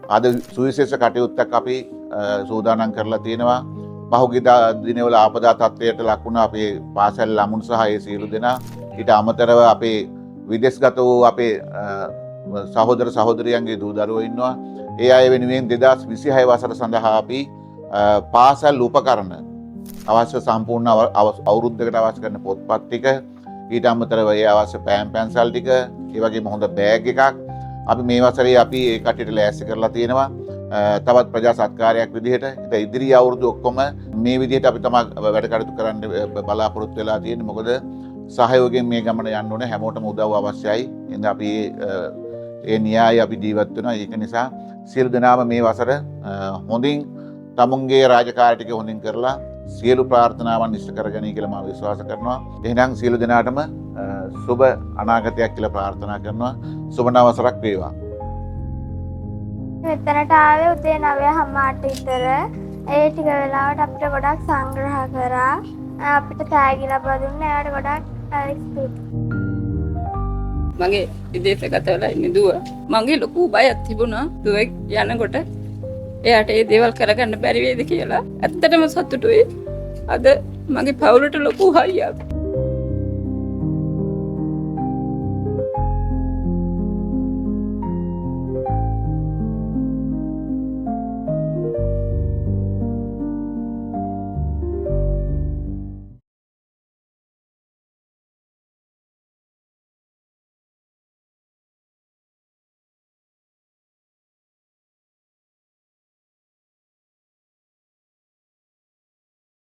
අද සුවිශේෂ කටයුත්තක් අපි සූදානම් කරලා තියෙනවා. පහුගිය දිනවල ආපදා තත්ත්වයට ලක් වුණ අපේ පාසල් ළමුන් සහ ඒ සියලු දෙනා ඊට අමතරව අපේ විදේශගත වූ අපේ සහෝදර සහෝදරියන්ගේ දූ දරුවෝ ඉන්නවා. ඒ අය වෙනුවෙන් 2026 වසර සඳහා අපි පාසල් උපකරණ අවශ්‍ය සම්පූර්ණ අවුරුද්දකට අවශ්‍ය කරන පොත්පත් ටික ඊට අමතරව ඒ අවශ්‍ය පෑන් පැන්සල් ටික ඒ වගේම හොඳ බෑග් එකක් අපි මේ වසරේ අපි ඒ කට්ටියට ලෑස්ති කරලා තියෙනවා. තවත් ප්‍රජා සත්කාරයක් විදිහට ඉදිරි අවුරුදු ඔක්කොම මේ විදිහට අපි තමයි වැඩ කටයුතු කරන්න බලාපොරොත්තු වෙලා තියෙන්නේ. මොකද සහයෝගයෙන් මේ ගමන යන්න ඕනේ, හැමෝටම උදව් අවශ්‍යයි. එහෙනම් අපි ඒ න්‍යායය අපි ජීවත් වෙනවා. ඒක නිසා සියලු දෙනාම මේ වසර හොඳින් තමුන්ගේ රාජකාරී ටික හොඳින් කරලා සියලු ප්‍රාර්ථනාවන් ඉෂ්ට කරගනී කියලා මම විශ්වාස කරනවා. එහෙනම් සියලු දෙනාටම සුබ අනාගතයක් කියලා ප්‍රාර්ථනා කරනවා. සුබ නවසරක් වේවා. මෙතනට ආවේ උදේ 9:00ට විතර. ඒ ටික වෙලාවට අපිට ගොඩක් සංග්‍රහ කරා. අපිට තෑගි ලබා දුන්නා. ඒවට ගොඩක් ස්තුතියි. මගේ විදේශගත වෙලා ඉන්න දුව මගේ ලොකු බයක් තිබුණා. දුව යනකොට එයාට ඒ දේවල් කරගන්න බැරි වේද කියලා. ඇත්තටම සතුටුයි. අද මගේ පවුලට ලොකු හයියක්.